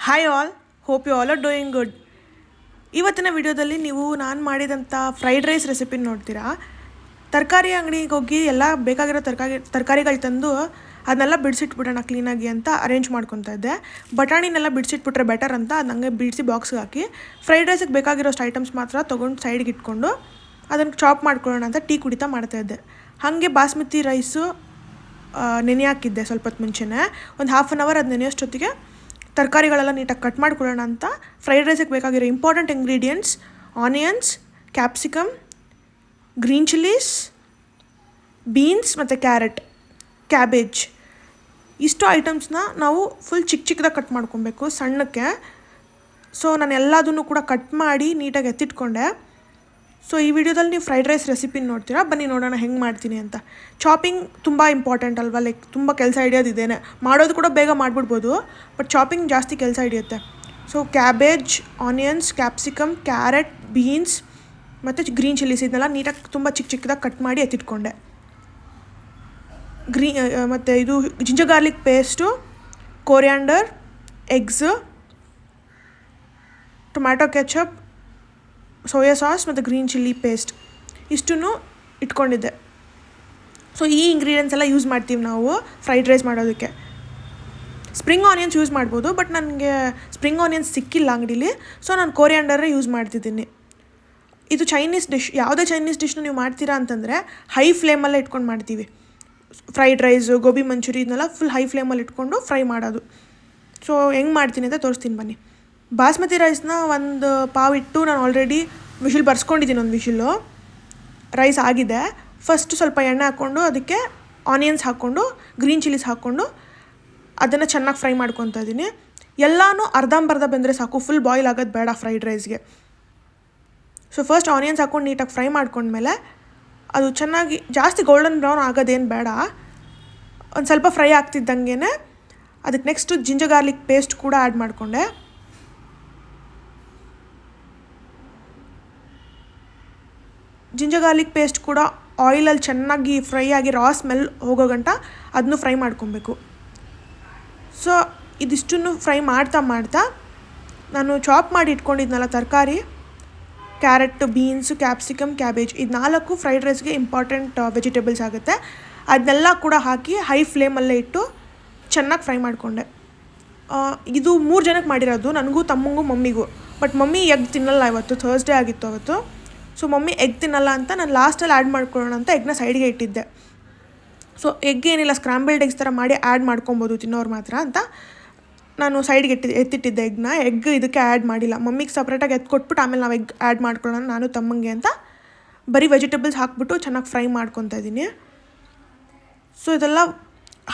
Hi all, hope you all are doing good. ಇವತ್ತಿನ ವಿಡಿಯೋದಲ್ಲಿ ನೀವು ನಾನು ಮಾಡಿದಂಥ ಫ್ರೈಡ್ ರೈಸ್ ರೆಸಿಪಿನ ನೋಡ್ತೀರಾ. ತರಕಾರಿ ಅಂಗಡಿಗೆ ಹೋಗಿ ಎಲ್ಲ ಬೇಕಾಗಿರೋ ತರಕಾರಿಗಳು ತಂದು ಅದನ್ನೆಲ್ಲ ಬಿಡಿಸಿಟ್ಬಿಡೋಣ ಕ್ಲೀನಾಗಿ ಅಂತ ಅರೇಂಜ್ ಮಾಡ್ಕೊತಾ ಇದ್ದೆ. ಬಟಾಣಿನೆಲ್ಲ ಬಿಡಿಸಿಟ್ಬಿಟ್ರೆ ಬೆಟರ್ ಅಂತ ಅದನ್ನ ಬಿಡಿಸಿ ಬಾಕ್ಸ್ಗೆ ಹಾಕಿ ಫ್ರೈಡ್ ರೈಸಿಗೆ ಬೇಕಾಗಿರೋಷ್ಟು ಐಟಮ್ಸ್ ಮಾತ್ರ ತೊಗೊಂಡು ಸೈಡ್ಗೆ ಇಟ್ಕೊಂಡು ಅದನ್ನು ಚಾಪ್ ಮಾಡ್ಕೊಳ್ಳೋಣ ಅಂತ ಟೀ ಕುಡಿತಾ ಮಾಡ್ತಾಯಿದ್ದೆ. ಹಾಗೆ ಬಾಸ್ಮತಿ ರೈಸು ನೆನೆ ಹಾಕಿದ್ದೆ ಸ್ವಲ್ಪ ಹೊತ್ತು ಮುಂಚೆನೇ. ಒಂದು ಹಾಫ್ ಆನ್ ಅವರ್ ಅದು ನೆನೆಯೋಷ್ಟೊತ್ತಿಗೆ ತರಕಾರಿಗಳೆಲ್ಲ ನೀಟಾಗಿ ಕಟ್ ಮಾಡ್ಕೊಳ್ಳೋಣ ಅಂತ ಫ್ರೈಡ್ ರೈಸಿಗೆ ಬೇಕಾಗಿರೋ important ingredients onions, capsicum, green chillies, beans ಮತ್ತು ಕ್ಯಾಬೇಜ್ ಇಷ್ಟು ಐಟಮ್ಸ್ನ ನಾವು ಫುಲ್ ಚಿಕ್ಕದಾಗಿ ಕಟ್ ಮಾಡ್ಕೊಬೇಕು ಸಣ್ಣಕ್ಕೆ. ಸೊ ನಾನು ಎಲ್ಲದನ್ನು ಕೂಡ ಕಟ್ ಮಾಡಿ ನೀಟಾಗಿ ಎತ್ತಿಟ್ಕೊಂಡೆ. ಸೊ ಈ ವಿಡಿಯೋದಲ್ಲಿ ನೀವು ಫ್ರೈಡ್ ರೈಸ್ ರೆಸಿಪಿನ ನೋಡ್ತೀರಾ, ಬನ್ನಿ ನೋಡೋಣ ಹೆಂಗೆ ಮಾಡ್ತೀನಿ ಅಂತ. ಚಾಪಿಂಗ್ ತುಂಬ ಇಂಪಾರ್ಟೆಂಟ್ ಅಲ್ವಾ, ಲೈಕ್ ತುಂಬ ಕೆಲಸ ಹಿಡಿಯೋದಿದ್ದೇನೆ. ಮಾಡೋದು ಕೂಡ ಬೇಗ ಮಾಡಿಬಿಡ್ಬೋದು, ಬಟ್ ಚಾಪಿಂಗ್ ಜಾಸ್ತಿ ಕೆಲಸ ಹಿಡಿಯುತ್ತೆ. So cabbage, onions, capsicum, carrot, beans ಮತ್ತು ಗ್ರೀನ್ ಚಿಲ್ಲೀಸ್ ಇದನ್ನೆಲ್ಲ ನೀಟಾಗಿ ತುಂಬ ಚಿಕ್ಕದಾಗಿ ಕಟ್ ಮಾಡಿ ಎತ್ತಿಟ್ಕೊಂಡೆ. ಮತ್ತು ಇದು ginger garlic paste, coriander, eggs, tomato ketchup, soya sauce ಮತ್ತು ಗ್ರೀನ್ ಚಿಲ್ಲಿ ಪೇಸ್ಟ್ ಇಷ್ಟನ್ನು ಇಟ್ಕೊಂಡಿದ್ದೆ. ಸೊ ಈ ಇಂಗ್ರೀಡಿಯೆಂಟ್ಸ್ ಎಲ್ಲ ಯೂಸ್ ಮಾಡ್ತೀವಿ ನಾವು ಫ್ರೈಡ್ ರೈಸ್ ಮಾಡೋದಕ್ಕೆ. ಸ್ಪ್ರಿಂಗ್ ಆನಿಯನ್ಸ್ ಯೂಸ್ ಮಾಡ್ಬೋದು, ಬಟ್ ನನಗೆ ಸ್ಪ್ರಿಂಗ್ ಆನಿಯನ್ಸ್ ಸಿಕ್ಕಿಲ್ಲ ಅಂಗಡೀಲಿ, ಸೊ ನಾನು ಕೊರಿಯಾಂಡರೇ ಯೂಸ್ ಮಾಡ್ತಿದ್ದೀನಿ. ಇದು ಚೈನೀಸ್ ಡಿಶ್. ಯಾವುದೇ ಚೈನೀಸ್ ಡಿಶ್ನ ನೀವು ಮಾಡ್ತೀರಾ ಅಂತಂದರೆ ಹೈ ಫ್ಲೇಮಲ್ಲೇ ಇಟ್ಕೊಂಡು ಮಾಡ್ತೀವಿ. ಫ್ರೈಡ್ ರೈಸು, ಗೋಬಿ ಮಂಚೂರಿ ಇದನ್ನೆಲ್ಲ ಫುಲ್ ಹೈ ಫ್ಲೇಮಲ್ಲಿ ಇಟ್ಕೊಂಡು ಫ್ರೈ ಮಾಡೋದು. ಸೊ ಹೆಂಗೆ ಮಾಡ್ತೀನಿ ಅಂತ ತೋರಿಸ್ತೀನಿ ಬನ್ನಿ. ಬಾಸ್ಮತಿ ರೈಸ್ನ ಒಂದು ಪಾವು ಇಟ್ಟು ನಾನು ಆಲ್ರೆಡಿ ವಿಷಿಲ್ ಬರ್ಸ್ಕೊಂಡಿದ್ದೀನಿ. ಒಂದು ವಿಷಿಲ್ಲು ರೈಸ್ ಆಗಿದೆ. ಫಸ್ಟ್ ಸ್ವಲ್ಪ ಎಣ್ಣೆ ಹಾಕ್ಕೊಂಡು ಅದಕ್ಕೆ ಆನಿಯನ್ಸ್ ಹಾಕ್ಕೊಂಡು ಗ್ರೀನ್ ಚಿಲ್ಲೀಸ್ ಹಾಕ್ಕೊಂಡು ಅದನ್ನು ಚೆನ್ನಾಗಿ ಫ್ರೈ ಮಾಡ್ಕೊತಾ ಇದ್ದೀನಿ. ಎಲ್ಲನೂ ಅರ್ಧಂಬರ್ಧ ಬೆಂದರೆ ಸಾಕು, ಫುಲ್ ಬಾಯ್ಲ್ ಆಗೋದು ಬೇಡ ಫ್ರೈಡ್ ರೈಸ್ಗೆ. ಸೊ ಫಸ್ಟ್ ಆನಿಯನ್ಸ್ ಹಾಕ್ಕೊಂಡು ನೀಟಾಗಿ ಫ್ರೈ ಮಾಡ್ಕೊಂಡ್ಮೇಲೆ ಅದು ಚೆನ್ನಾಗಿ ಜಾಸ್ತಿ ಗೋಲ್ಡನ್ ಬ್ರೌನ್ ಆಗೋದೇನು ಬೇಡ, ಒಂದು ಸ್ವಲ್ಪ ಫ್ರೈ ಆಗ್ತಿದ್ದಂಗೆ ಅದಕ್ಕೆ ನೆಕ್ಸ್ಟು ಜಿಂಜರ್ ಗಾರ್ಲಿಕ್ ಪೇಸ್ಟ್ ಕೂಡ ಆ್ಯಡ್ ಮಾಡಿಕೊಂಡೆ. ಜಿಂಜರ್ ಗಾರ್ಲಿಕ್ ಪೇಸ್ಟ್ ಕೂಡ ಆಯಿಲಲ್ಲಿ ಚೆನ್ನಾಗಿ ಫ್ರೈ ಆಗಿ ರಾ ಸ್ಮೆಲ್ ಹೋಗೋ ಗಂಟ ಅದನ್ನು ಫ್ರೈ ಮಾಡ್ಕೊಬೇಕು. ಸೊ ಇದಿಷ್ಟನ್ನು ಫ್ರೈ ಮಾಡ್ತಾ ನಾನು ಚಾಪ್ ಮಾಡಿ ಇಟ್ಕೊಂಡಿದ್ನಲ್ಲ ತರಕಾರಿ, ಕ್ಯಾರೆಟ್, ಬೀನ್ಸು, ಕ್ಯಾಪ್ಸಿಕಮ್, ಕ್ಯಾಬೇಜ್, ಇದು 4 ಫ್ರೈಡ್ ರೈಸ್ಗೆ ಇಂಪಾರ್ಟೆಂಟ್ ವೆಜಿಟೇಬಲ್ಸ್ ಆಗುತ್ತೆ. ಅದನ್ನೆಲ್ಲ ಕೂಡ ಹಾಕಿ ಹೈ ಫ್ಲೇಮಲ್ಲೇ ಇಟ್ಟು ಚೆನ್ನಾಗಿ ಫ್ರೈ ಮಾಡಿಕೊಂಡೆ. ಇದು 3 ಜನಕ್ಕೆ ಮಾಡಿರೋದು, ನನಗೂ, ತಮ್ಮಂಗೂ, ಮಮ್ಮಿಗೂ. ಬಟ್ ಮಮ್ಮಿ ಎಗ್ ತಿನ್ನಲ್ಲ, ಇವತ್ತು ಥರ್ಸ್ಡೇ ಆಗಿತ್ತು ಅವತ್ತು. ಸೊ ಮಮ್ಮಿ ಎಗ್ ತಿನ್ನಲ್ಲ ಅಂತ ನಾನು ಲಾಸ್ಟಲ್ಲಿ ಆ್ಯಡ್ ಮಾಡ್ಕೊಳ್ಳೋಣ ಅಂತ ಎಗ್ನ ಸೈಡ್ಗೆ ಇಟ್ಟಿದ್ದೆ. ಸೊ ಎಗ್ ಏನಿಲ್ಲ, ಸ್ಕ್ರಾಂಬಲ್ಡ್ ಎಗ್ಸ್ ಥರ ಮಾಡಿ ಆ್ಯಡ್ ಮಾಡ್ಕೊಬೋದು ತಿನ್ನೋರು ಮಾತ್ರ ಅಂತ ನಾನು ಸೈಡ್ಗೆ ಎತ್ತಿಟ್ಟಿದ್ದೆ ಎಗ್ನ. ಎಗ್ ಇದಕ್ಕೆ ಆ್ಯಡ್ ಮಾಡಿಲ್ಲ. ಮಮ್ಮಿಗೆ ಸಪ್ರೇಟಾಗಿ ಕೊಟ್ಬಿಟ್ಟು ಆಮೇಲೆ ನಾವು ಎಗ್ ಆ್ಯಡ್ ಮಾಡ್ಕೊಳ್ಳೋಣ ನಾನು ತಮ್ಮಂಗೆ ಅಂತ ಬರೀ ವೆಜಿಟೇಬಲ್ಸ್ ಹಾಕ್ಬಿಟ್ಟು ಚೆನ್ನಾಗಿ ಫ್ರೈ ಮಾಡ್ಕೊತಾ ಇದ್ದೀನಿ. ಸೊ ಇದೆಲ್ಲ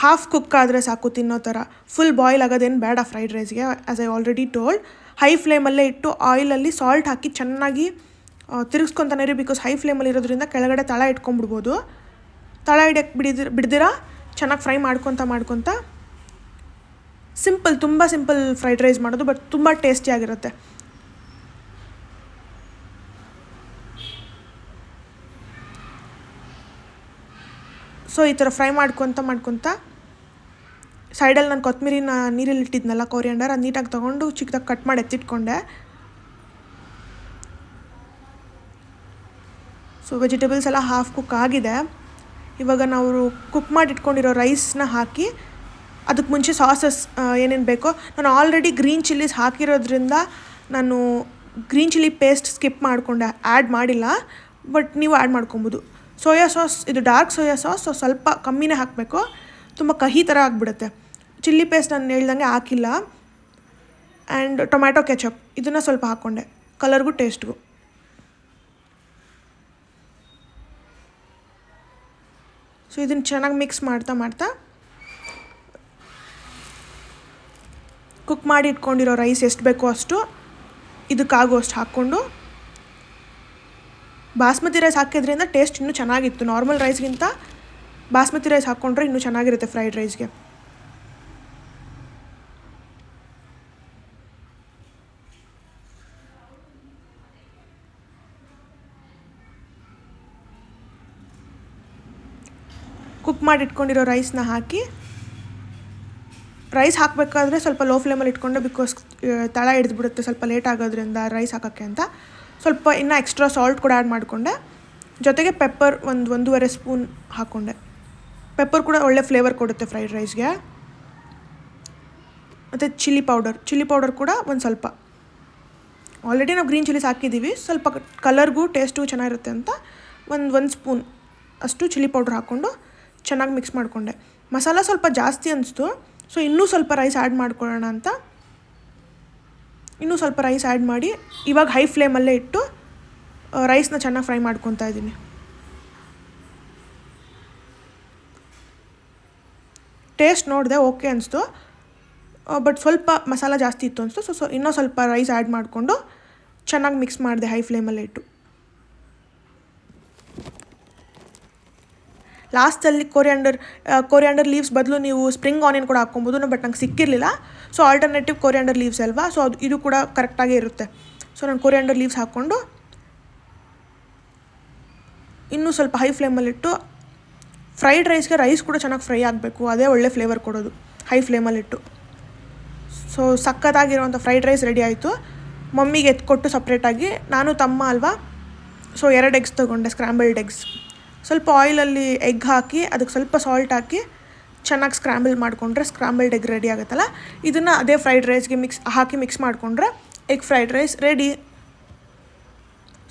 ಹಾಫ್ ಕುಕ್ ಆದರೆ ಸಾಕು ತಿನ್ನೋ ಥರ, ಫುಲ್ ಬಾಯ್ಲ್ ಆಗೋದೇನು ಬೇಡ ಫ್ರೈಡ್ ರೈಸ್ಗೆ. As I already told, high ಫ್ಲೇಮಲ್ಲೇ ಇಟ್ಟು ಆಯಿಲಲ್ಲಿ ಸಾಲ್ಟ್ ಹಾಕಿ ಚೆನ್ನಾಗಿ ತಿರುಗಿಸ್ಕೊತಾನೆ ಇರಿ. ಬಿಕಾಸ್ ಹೈ ಫ್ಲೇಮಲ್ಲಿ ಇರೋದ್ರಿಂದ ಕೆಳಗಡೆ ತಳ ಇಟ್ಕೊಂಡ್ಬಿಡ್ಬೋದು. ತಳ ಹಿಡಿಯೋಕ್ಕೆ ಬಿಡ್ದಿರ ಚೆನ್ನಾಗಿ ಫ್ರೈ ಮಾಡ್ಕೊತ ತುಂಬ ಸಿಂಪಲ್ ಫ್ರೈಡ್ ರೈಸ್ ಮಾಡೋದು, ಬಟ್ ತುಂಬ ಟೇಸ್ಟಿಯಾಗಿರುತ್ತೆ. ಸೊ ಈ ಥರ ಫ್ರೈ ಮಾಡ್ಕೊತ ಸೈಡಲ್ಲಿ ನಾನು ಕೊತ್ತಂಬರಿನ ನೀರಲ್ಲಿ ಇಟ್ಟಿದ್ನಲ್ಲ, ಕೊರಿಯಾಂಡರ್, ಅದು ನೀಟಾಗಿ ತೊಗೊಂಡು ಚಿಕ್ಕದಾಗಿ ಕಟ್ ಮಾಡಿ ಎತ್ತಿಟ್ಕೊಂಡೆ. ಸೊ ವೆಜಿಟೇಬಲ್ಸ್ ಎಲ್ಲ ಹಾಫ್ ಕುಕ್ ಆಗಿದೆ. ಇವಾಗ ನಾವು ಕುಕ್ ಮಾಡಿ ಇಟ್ಕೊಂಡಿರೋ ರೈಸ್ನ ಹಾಕಿ ಅದಕ್ಕೆ ಮುಂಚೆ ಸಾಸಸ್ ಏನೇನು ಬೇಕೋ, ನಾನು ಆಲ್ರೆಡಿ ಗ್ರೀನ್ ಚಿಲ್ಲೀಸ್ ಹಾಕಿರೋದ್ರಿಂದ ನಾನು ಗ್ರೀನ್ ಚಿಲ್ಲಿ ಪೇಸ್ಟ್ ಸ್ಕಿಪ್ ಮಾಡಿಕೊಂಡೆ, ಆ್ಯಡ್ ಮಾಡಿಲ್ಲ. ಬಟ್ ನೀವು ಆ್ಯಡ್ ಮಾಡ್ಕೊಬೋದು. ಸೋಯಾ ಸಾಸ್, ಇದು ಡಾರ್ಕ್ ಸೋಯಾ ಸಾಸ್, ಸ್ವಲ್ಪ ಕಮ್ಮಿನೇ ಹಾಕಬೇಕು, ತುಂಬ ಕಹಿ ಥರ ಆಗಿಬಿಡುತ್ತೆ. ಚಿಲ್ಲಿ ಪೇಸ್ಟ್ ನಾನು ಹೇಳ್ದಂಗೆ ಹಾಕಿಲ್ಲ. ಆ್ಯಂಡ್ ಟೊಮ್ಯಾಟೊ ಕೆಚಪ್ ಇದನ್ನು ಸ್ವಲ್ಪ ಹಾಕ್ಕೊಂಡೆ ಕಲರ್ಗೂ ಟೇಸ್ಟ್ಗೂ. ಸೊ ಇದನ್ನು ಚೆನ್ನಾಗಿ ಮಿಕ್ಸ್ ಮಾಡ್ತಾ ಕುಕ್ ಮಾಡಿ ಇಟ್ಕೊಂಡಿರೋ ರೈಸ್ ಎಷ್ಟು ಬೇಕೋ ಅಷ್ಟು ಇದಕ್ಕಾಗೋಷ್ಟು ಹಾಕ್ಕೊಂಡು, ಬಾಸ್ಮತಿ ರೈಸ್ ಹಾಕಿದ್ರಿಂದ ಟೇಸ್ಟ್ ಇನ್ನೂ ಚೆನ್ನಾಗಿತ್ತು. ನಾರ್ಮಲ್ ರೈಸ್ಗಿಂತ ಬಾಸ್ಮತಿ ರೈಸ್ ಹಾಕ್ಕೊಂಡ್ರೆ ಇನ್ನೂ ಚೆನ್ನಾಗಿರುತ್ತೆ ಫ್ರೈಡ್ ರೈಸ್ಗೆ. ಕುಕ್ ಮಾಡಿ ಇಟ್ಕೊಂಡಿರೋ ರೈಸ್ನ ಹಾಕಿ ರೈಸ್ ಹಾಕಬೇಕಾದ್ರೆ ಸ್ವಲ್ಪ ಲೋ ಫ್ಲೇಮಲ್ಲಿ ಇಟ್ಕೊಂಡೆ, ಬಿಕಾಸ್ ತಳ ಹಿಡಿದ್ಬಿಡುತ್ತೆ ಸ್ವಲ್ಪ ಲೇಟ್ ಆಗೋದ್ರಿಂದ ರೈಸ್ ಹಾಕೋಕ್ಕೆ ಅಂತ. ಸ್ವಲ್ಪ ಇನ್ನೂ ಎಕ್ಸ್ಟ್ರಾ ಸಾಲ್ಟ್ ಕೂಡ ಆ್ಯಡ್ ಮಾಡಿಕೊಂಡೆ. ಜೊತೆಗೆ ಪೆಪ್ಪರ್ 1.5 ಸ್ಪೂನ್ ಹಾಕ್ಕೊಂಡೆ. ಪೆಪ್ಪರ್ ಕೂಡ ಒಳ್ಳೆ ಫ್ಲೇವರ್ ಕೊಡುತ್ತೆ ಫ್ರೈಡ್ ರೈಸ್ಗೆ. ಮತ್ತು ಚಿಲ್ಲಿ ಪೌಡರ್ ಕೂಡ ಒಂದು ಸ್ವಲ್ಪ. ಆಲ್ರೆಡಿ ನಾವು ಗ್ರೀನ್ ಚಿಲ್ಲೀಸ್ ಹಾಕಿದ್ದೀವಿ, ಸ್ವಲ್ಪ ಕಲರ್ಗೂ ಟೇಸ್ಟು ಚೆನ್ನಾಗಿರುತ್ತೆ ಅಂತ ಒಂದು ಸ್ಪೂನ್ ಅಷ್ಟು ಚಿಲ್ಲಿ ಪೌಡ್ರ್ ಹಾಕ್ಕೊಂಡು ಚೆನ್ನಾಗಿ ಮಿಕ್ಸ್ ಮಾಡಿಕೊಂಡೆ. ಮಸಾಲ ಸ್ವಲ್ಪ ಜಾಸ್ತಿ ಅನಿಸ್ತು, ಸೊ ಇನ್ನೂ ಸ್ವಲ್ಪ ರೈಸ್ ಆ್ಯಡ್ ಮಾಡ್ಕೊಳ್ಳೋಣ ಅಂತ ಇನ್ನೂ ಸ್ವಲ್ಪ ರೈಸ್ ಆ್ಯಡ್ ಮಾಡಿ ಇವಾಗ ಹೈ ಫ್ಲೇಮಲ್ಲೇ ಇಟ್ಟು ರೈಸ್ನ ಚೆನ್ನಾಗಿ ಫ್ರೈ ಮಾಡ್ಕೊತಾ ಇದ್ದೀನಿ. ಟೇಸ್ಟ್ ನೋಡಿದೆ, ಓಕೆ ಅನಿಸ್ತು, ಬಟ್ ಸ್ವಲ್ಪ ಮಸಾಲ ಜಾಸ್ತಿ ಇತ್ತು ಅನಿಸ್ತು. ಸೊ ಇನ್ನೂ ಸ್ವಲ್ಪ ರೈಸ್ ಆ್ಯಡ್ ಮಾಡಿಕೊಂಡು ಚೆನ್ನಾಗಿ ಮಿಕ್ಸ್ ಮಾಡಿದೆ ಹೈ ಫ್ಲೇಮಲ್ಲೇ ಇಟ್ಟು. ಲಾಸ್ಟಲ್ಲಿ ಕೊರಿಯಾಂಡರ್ ಲೀವ್ಸ್ ಬದಲು ನೀವು ಸ್ಪ್ರಿಂಗ್ ಆನಿಯನ್ ಕೂಡ ಹಾಕ್ಕೊಬೋದು, ಬಟ್ ನಂಗೆ ಸಿಕ್ಕಿರಲಿಲ್ಲ. ಸೊ ಆಲ್ಟರ್ನೇಟಿವ್ ಕೊರಿಯಾಂಡರ್ ಲೀವ್ಸ್ ಅಲ್ವಾ, ಸೊ ಇದು ಕೂಡ ಕರೆಕ್ಟಾಗೇ ಇರುತ್ತೆ. ಸೊ ನಾನು ಕೊರಿಯಾಂಡರ್ ಲೀವ್ಸ್ ಹಾಕ್ಕೊಂಡು ಇನ್ನೂ ಸ್ವಲ್ಪ ಹೈ ಫ್ಲೇಮಲ್ಲಿಟ್ಟು ಫ್ರೈಡ್ ರೈಸ್ಗೆ ರೈಸ್ ಕೂಡ ಚೆನ್ನಾಗಿ ಫ್ರೈ ಆಗಬೇಕು, ಅದೇ ಒಳ್ಳೆ ಫ್ಲೇವರ್ ಕೊಡೋದು ಹೈ ಫ್ಲೇಮಲ್ಲಿಟ್ಟು. ಸೊ ಸಕ್ಕತ್ತಾಗಿರುವಂಥ ಫ್ರೈಡ್ ರೈಸ್ ರೆಡಿ ಆಯಿತು. ಮಮ್ಮಿಗೆ ಎತ್ಕೊಟ್ಟು ಸಪ್ರೇಟಾಗಿ, ನಾನು ತಮ್ಮ ಅಲ್ವಾ, ಸೊ 2 ಎಗ್ಸ್ ತೊಗೊಂಡೆ, ಸ್ಕ್ರ್ಯಾಂಬಲ್ಡ್ ಎಗ್ಸ್. ಸ್ವಲ್ಪ ಆಯಿಲಲ್ಲಿ ಎಗ್ ಹಾಕಿ ಅದಕ್ಕೆ ಸ್ವಲ್ಪ ಸಾಲ್ಟ್ ಹಾಕಿ ಚೆನ್ನಾಗಿ ಸ್ಕ್ರ್ಯಾಂಬಲ್ ಮಾಡಿಕೊಂಡ್ರೆ ಸ್ಕ್ರ್ಯಾಂಬಲ್ಡ್ ಎಗ್ ರೆಡಿ ಆಗುತ್ತಲ್ಲ, ಇದನ್ನು ಅದೇ ಫ್ರೈಡ್ ರೈಸ್ಗೆ ಮಿಕ್ಸ್ ಮಾಡಿಕೊಂಡ್ರೆ egg fried rice ready.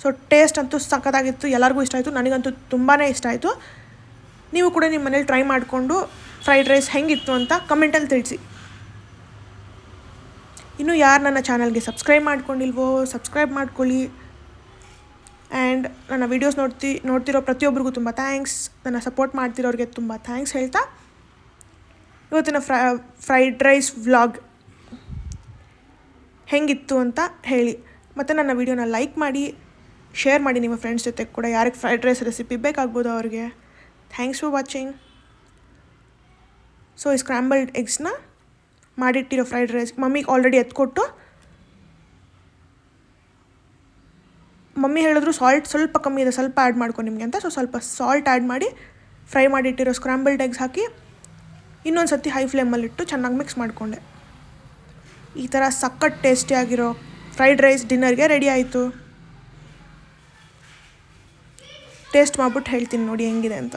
So taste ಅಂತೂ ಸಕ್ಕತ್ತಾಗಿತ್ತು, ಎಲ್ಲರಿಗೂ ಇಷ್ಟ ಆಯಿತು, ನನಗಂತೂ ತುಂಬಾ ಇಷ್ಟ ಆಯಿತು. ನೀವು ಕೂಡ ನಿಮ್ಮ ಮನೇಲಿ ಟ್ರೈ ಮಾಡಿಕೊಂಡು ಫ್ರೈಡ್ ರೈಸ್ ಹೆಂಗಿತ್ತು ಅಂತ ಕಮೆಂಟಲ್ಲಿ ತಿಳಿಸಿ. ಇನ್ನೂ ಯಾರು ನನ್ನ ಚಾನಲ್ಗೆ ಸಬ್ಸ್ಕ್ರೈಬ್ ಮಾಡ್ಕೊಂಡಿಲ್ವೋ ಸಬ್ಸ್ಕ್ರೈಬ್ ಮಾಡ್ಕೊಳ್ಳಿ. ಆ್ಯಂಡ್ ನನ್ನ ವೀಡಿಯೋಸ್ ನೋಡ್ತಿರೋ ಪ್ರತಿಯೊಬ್ಬರಿಗೂ ತುಂಬ ಥ್ಯಾಂಕ್ಸ್. ನನ್ನ ಸಪೋರ್ಟ್ ಮಾಡ್ತಿರೋರಿಗೆ ತುಂಬ ಥ್ಯಾಂಕ್ಸ್ ಹೇಳ್ತಾ, ಇವತ್ತಿನ ಫ್ರೈಡ್ ರೈಸ್ ವ್ಲಾಗ್ ಹೆಂಗಿತ್ತು ಅಂತ ಹೇಳಿ. ಮತ್ತು ನನ್ನ ವೀಡಿಯೋನ ಲೈಕ್ ಮಾಡಿ, ಶೇರ್ ಮಾಡಿ ನಿಮ್ಮ ಫ್ರೆಂಡ್ಸ್ ಜೊತೆ ಕೂಡ, ಯಾರಿಗೆ ಫ್ರೈಡ್ ರೈಸ್ ರೆಸಿಪಿ ಬೇಕಾಗ್ಬೋದು ಅವ್ರಿಗೆ. Thanks for watching. ಸೊ ಈ ಸ್ಕ್ರ್ಯಾಂಬಲ್ಡ್ ಎಗ್ಸ್ನ ಮಾಡಿಟ್ಟಿರೋ ಫ್ರೈಡ್ ರೈಸ್ ಮಮ್ಮಿಗೆ ಆಲ್ರೆಡಿ ಎತ್ಕೊಟ್ಟು, ಮಮ್ಮಿ ಹೇಳಿದ್ರು ಸಾಲ್ಟ್ ಸ್ವಲ್ಪ ಕಮ್ಮಿ ಇದೆ, ಸ್ವಲ್ಪ ಆ್ಯಡ್ ಮಾಡ್ಕೊ ನಿಮಗೆ ಅಂತ. ಸೊ ಸ್ವಲ್ಪ ಸಾಲ್ಟ್ ಆ್ಯಡ್ ಮಾಡಿ ಫ್ರೈ ಮಾಡಿಟ್ಟಿರೋ ಸ್ಕ್ರ್ಯಾಂಬಲ್ಡ್ ಎಗ್ಸ್ ಹಾಕಿ ಇನ್ನೊಂದು ಸರ್ತಿ ಹೈ ಫ್ಲೇಮಲ್ಲಿಟ್ಟು ಚೆನ್ನಾಗಿ ಮಿಕ್ಸ್ ಮಾಡಿಕೊಂಡೆ. ಈ ಥರ ಸಖತ್ ಟೇಸ್ಟಿಯಾಗಿರೋ ಫ್ರೈಡ್ ರೈಸ್ ಡಿನ್ನರ್ಗೆ ರೆಡಿ ಆಯಿತು. ಟೇಸ್ಟ್ ಮಾಡ್ಬಿಟ್ಟು ಹೇಳ್ತೀನಿ ನೋಡಿ ಹೆಂಗಿದೆ ಅಂತ.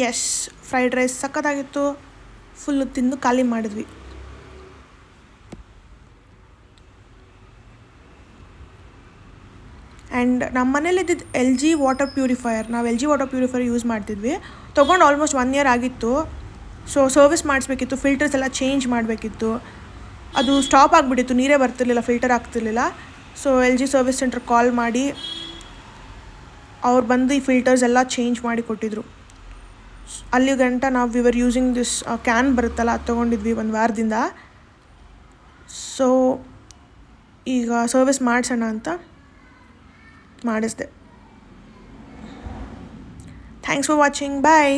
ಎಸ್, ಫ್ರೈಡ್ ರೈಸ್ ಸಖತ್ತಾಗಿತ್ತು. ಫುಲ್ಲು ತಿಂದು ಖಾಲಿ ಮಾಡಿದ್ವಿ. ಆ್ಯಂಡ್ ನಮ್ಮ ಮನೇಲಿ ಇದ್ದಿದ್ದು LG ವಾಟರ್ ಪ್ಯೂರಿಫೈಯರ್. ನಾವು LG ವಾಟರ್ ಪ್ಯೂರಿಫೈಯರ್ ಯೂಸ್ ಮಾಡ್ತಿದ್ವಿ. ತೊಗೊಂಡು ಆಲ್ಮೋಸ್ಟ್ 1 ಇಯರ್ ಆಗಿತ್ತು. ಸೊ ಸರ್ವಿಸ್ ಮಾಡಿಸ್ಬೇಕಿತ್ತು, ಫಿಲ್ಟರ್ಸ್ ಎಲ್ಲ ಚೇಂಜ್ ಮಾಡಬೇಕಿತ್ತು. ಅದು ಸ್ಟಾಪ್ ಆಗಿಬಿಟ್ಟಿತ್ತು, ನೀರೇ ಬರ್ತಿರ್ಲಿಲ್ಲ, ಫಿಲ್ಟರ್ ಆಗ್ತಿರ್ಲಿಲ್ಲ. So LG service centre call ಮಾಡಿ ಅವ್ರು ಬಂದು ಈ ಫಿಲ್ಟರ್ಸ್ ಎಲ್ಲ ಚೇಂಜ್ ಮಾಡಿ ಕೊಟ್ಟಿದ್ರು. ಅಲ್ಲಿ ಗಂಟ ನಾವು ವಿವರ್ ಯೂಸಿಂಗ್ ದಿಸ್ ಕ್ಯಾನ್ ಬರುತ್ತಲ್ಲ, ಅದು ತೊಗೊಂಡಿದ್ವಿ 1 ವಾರದಿಂದ. ಸೊ ಈಗ ಸರ್ವಿಸ್ ಮಾಡಿಸೋಣ ಅಂತ ಮಾಡಿಸ್ದೆ. Thanks for watching, bye.